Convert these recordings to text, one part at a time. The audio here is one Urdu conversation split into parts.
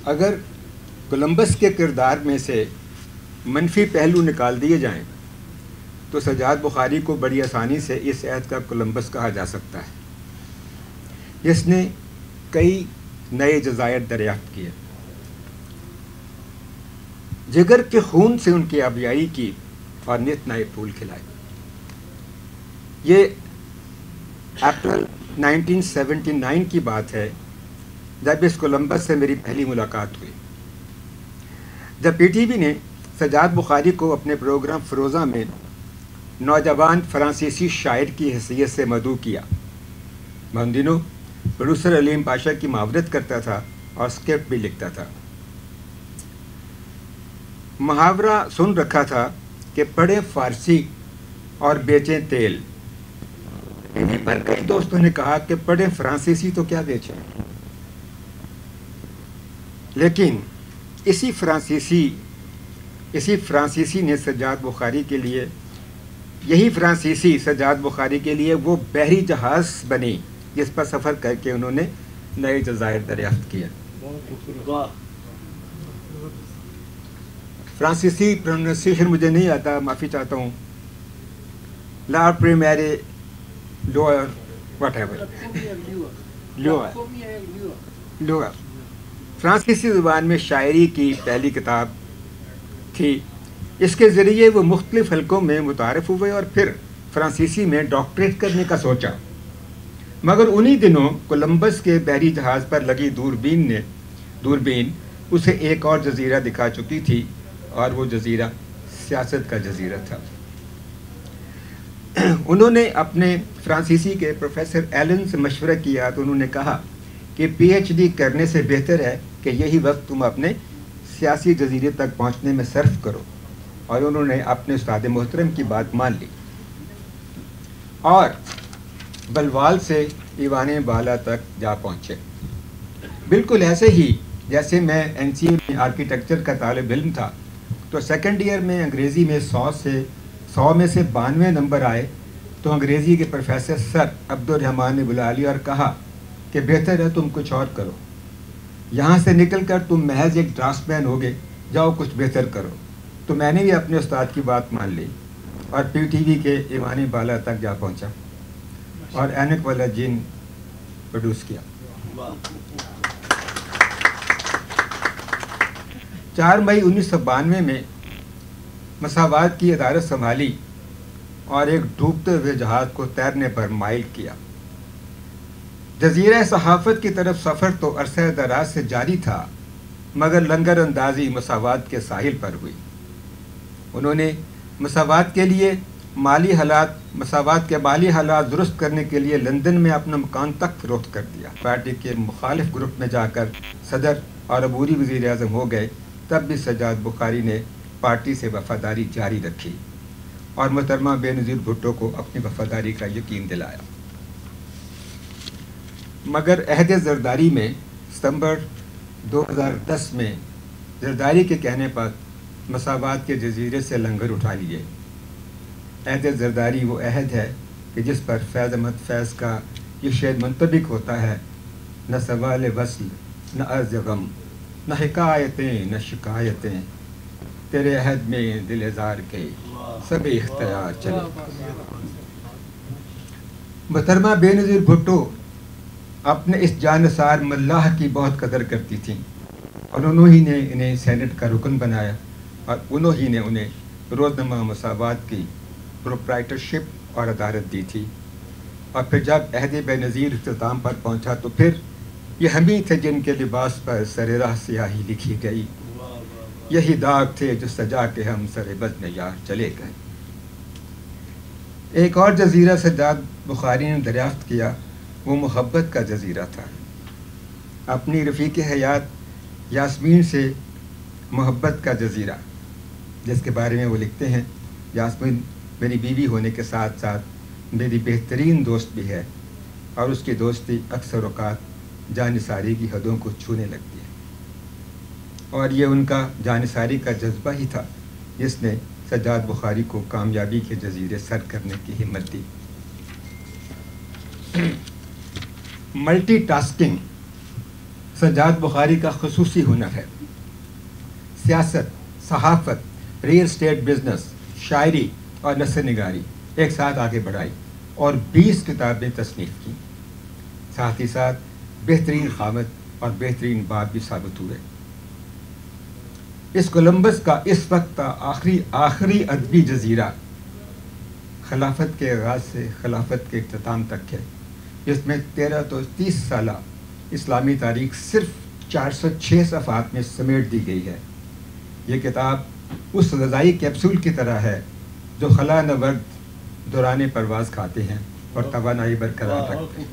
اگر کولمبس کے کردار میں سے منفی پہلو نکال دیے جائیں تو سجاد بخاری کو بڑی آسانی سے اس عہد کا کولمبس کہا جا سکتا ہے، جس نے کئی نئے جزائر دریافت کیے، جگر کے خون سے ان کی آبیائی کی اور نت نئے پھول کھلائے۔ یہ اپریل 1979 کی بات ہے جب اس کولمبس سے میری پہلی ملاقات ہوئی، جب پی ٹی وی نے سجاد بخاری کو اپنے پروگرام فروزہ میں نوجوان فرانسیسی شاعر کی حیثیت سے مدعو کیا۔ میں ان دنوں پروڈیوسر علیم پاشا کی معاورت کرتا تھا اور اسکرپٹ بھی لکھتا تھا۔ محاورہ سن رکھا تھا کہ پڑھیں فارسی اور بیچیں تیل، پر کئی دوستوں نے کہا کہ پڑھیں فرانسیسی تو کیا بیچیں، لیکن اسی فرانسیسی نے سجاد بخاری کے لیے، یہی فرانسیسی سجاد بخاری کے لیے وہ بحری جہاز بنی جس پر سفر کر کے انہوں نے نئے جزائر دریافت کیے۔ فرانسیسی پروننسیشن مجھے نہیں آتا، معافی چاہتا ہوں۔ لا پریمیرے لوئر واٹ ایور لوئر فرانسیسی زبان میں شاعری کی پہلی کتاب تھی۔ اس کے ذریعے وہ مختلف حلقوں میں متعارف ہوئے اور پھر فرانسیسی میں ڈاکٹریٹ کرنے کا سوچا، مگر انہی دنوں کولمبس کے بحری جہاز پر لگی دوربین اسے ایک اور جزیرہ دکھا چکی تھی، اور وہ جزیرہ سیاست کا جزیرہ تھا۔ انہوں نے اپنے فرانسیسی کے پروفیسر ایلن سے مشورہ کیا تو انہوں نے کہا کہ پی ایچ ڈی کرنے سے بہتر ہے کہ یہی وقت تم اپنے سیاسی جزیرے تک پہنچنے میں صرف کرو، اور انہوں نے اپنے استاد محترم کی بات مان لی اور بلوال سے ایوان بالا تک جا پہنچے۔ بالکل ایسے ہی جیسے میں این سی اے میں آرکیٹیکچر کا طالب علم تھا تو سیکنڈ ایئر میں انگریزی میں 100 میں سے 92 نمبر آئے تو انگریزی کے پروفیسر سر عبد الرحمٰن نے بلا لیا اور کہا کہ بہتر ہے تم کچھ اور کرو، یہاں سے نکل کر تم محض ایک ڈرافٹ مین ہوگے، جاؤ کچھ بہتر کرو۔ تو میں نے بھی اپنے استاد کی بات مان لی اور پی ٹی وی کے ایوان بالا تک جا پہنچا اور اینک والا جین پروڈیوس کیا۔ 4 مئی 1992 میں مساوات کی عدالت سنبھالی اور ایک ڈوبتے ہوئے جہاز کو تیرنے پر مائل کیا۔ جزیرہ صحافت کی طرف سفر تو عرصہ دراز سے جاری تھا، مگر لنگر اندازی مساوات کے ساحل پر ہوئی۔ انہوں نے مساوات کے مالی حالات درست کرنے کے لیے لندن میں اپنا مکان تک فروخت کر دیا۔ پارٹی کے مخالف گروپ میں جا کر صدر اور عبوری وزیر اعظم ہو گئے، تب بھی سجاد بخاری نے پارٹی سے وفاداری جاری رکھی اور محترمہ بے نظیر بھٹو کو اپنی وفاداری کا یقین دلایا۔ مگر عہد زرداری میں ستمبر 2010 میں زرداری کے کہنے پر مساوات کے جزیرے سے لنگر اٹھا لیے۔ عہد زرداری وہ عہد ہے کہ جس پر فیض احمد فیض کا یہ شعر منطبق ہوتا ہے: نہ سوال وصل نہ عرض غم، نہ حکایتیں نہ شکایتیں، تیرے عہد میں دل ہزار کے سب اختیار چلے۔ محترمہ بے نظیر بھٹو اپنے اس جانثار ملاح کی بہت قدر کرتی تھیں اور انہوں ہی نے انہیں سینٹ کا رکن بنایا اور انہوں ہی نے انہیں روزنامہ مساوات کی پروپرائٹرشپ اور عدالت دی تھی۔ اور پھر جب عہد بے نظیر اختتام پر پہنچا تو پھر یہ ہم ہی تھے جن کے لباس پر سر راہ سیاہی لکھی گئی، یہی داغ تھے جو سجا کے ہم سر بزم یار چلے گئے۔ ایک اور جزیرہ سجاد بخاری نے دریافت کیا، وہ محبت کا جزیرہ تھا۔ اپنی رفیق حیات یاسمین سے محبت کا جزیرہ، جس کے بارے میں وہ لکھتے ہیں: یاسمین میری بیوی ہونے کے ساتھ ساتھ میری بہترین دوست بھی ہے، اور اس کی دوستی اکثر اوقات جانثاری کی حدوں کو چھونے لگتی ہے، اور یہ ان کا جانثاری کا جذبہ ہی تھا جس نے سجاد بخاری کو کامیابی کے جزیرے سر کرنے کی ہمت دی۔ ملٹی ٹاسکنگ سجاد بخاری کا خصوصی ہنر ہے. سیاست، صحافت، ریئل اسٹیٹ بزنس، شاعری اور نثر نگاری ایک ساتھ آگے بڑھائی اور 20 کتابیں تصنیف کی. ساتھ ہی ساتھ بہترین خامد اور بہترین باپ بھی ثابت ہوئے. اس کولمبس کا اس وقت کا آخری ادبی جزیرہ خلافت کے آغاز سے خلافت کے اختتام تک ہے، جس میں 13 تو 30 سالہ اسلامی تاریخ صرف 406 صفحات میں سمیٹ دی گئی ہے. یہ کتاب اس غذائی کیپسول کی طرح ہے جو خلا نورد دوران پرواز کھاتے ہیں اور توانائی برقرار رکھتے ہیں.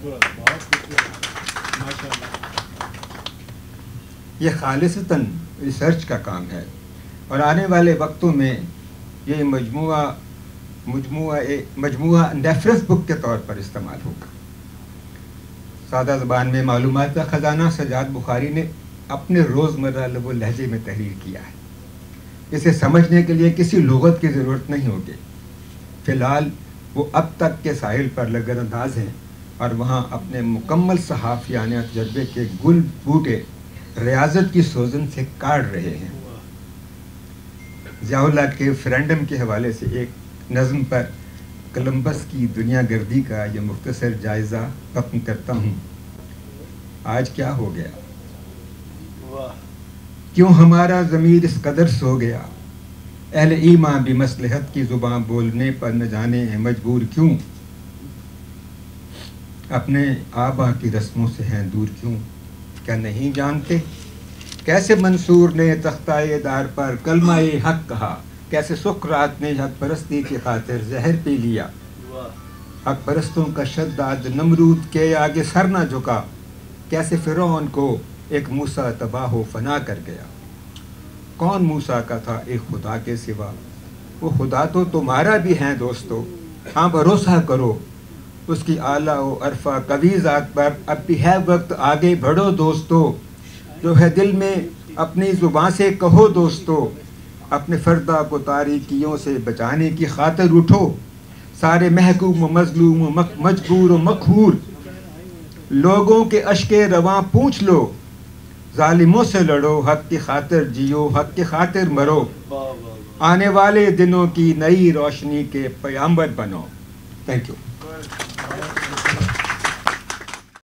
یہ خالصتاً ریسرچ کا کام ہے اور آنے والے وقتوں میں یہ مجموعہ نیفرس بک کے طور پر استعمال ہوگا. سادہ زبان میں معلومات کا خزانہ سجاد بخاری نے اپنے روزمرہ لب و لہجے میں تحریر کیا ہے. اسے سمجھنے کے لیے کسی لغت کی ضرورت نہیں ہوگی. فی الحال وہ اب تک کے ساحل پر لگن انداز ہیں اور وہاں اپنے مکمل صحافیانہ تجربے کے گل بوٹے ریاضت کی سوزن سے کاٹ رہے ہیں. ضیاء اللہ کے ریفرینڈم کے حوالے سے ایک نظم پر کولمبس کی دنیا گردی کا یہ مختصر جائزہ ختم کرتا ہوں. آج کیا ہو گیا؟ کیوں ہمارا ضمیر اس قدر سو گیا؟ اہل ایمان بھی مصلحت کی زبان بولنے پر نہ جانے ہیں مجبور کیوں؟ اپنے آبا کی رسموں سے ہیں دور کیوں؟ کیا نہیں جانتے کیسے منصور نے تختۂ دار پر کلمہ حق کہا؟ کیسے سقراط نے حق پرستی کی خاطر زہر پی لیا؟ حق پرستوں کا شداد نمرود کے آگے سر نہ جھکا. کیسے فرعون کو ایک موسیٰ تباہ و فنا کر گیا؟ کون موسیٰ کا تھا ایک خدا کے سوا؟ وہ خدا تو تمہارا بھی ہیں دوستو. ہاں بھروسہ کرو اس کی اعلیٰ و عرفہ قوی ذات پر. اب بھی ہے وقت آگے بڑھو دوستو. جو ہے دل میں اپنی زبان سے کہو دوستو. اپنے فردہ کو تاریکیوں سے بچانے کی خاطر اٹھو. سارے محکوم و مظلوم و مجبور و مقہور لوگوں کے اشک رواں پوچھ لو. ظالموں سے لڑو، حق کی خاطر جیو، حق کی خاطر مرو. آنے والے دنوں کی نئی روشنی کے پیامبر بنو. Thank you.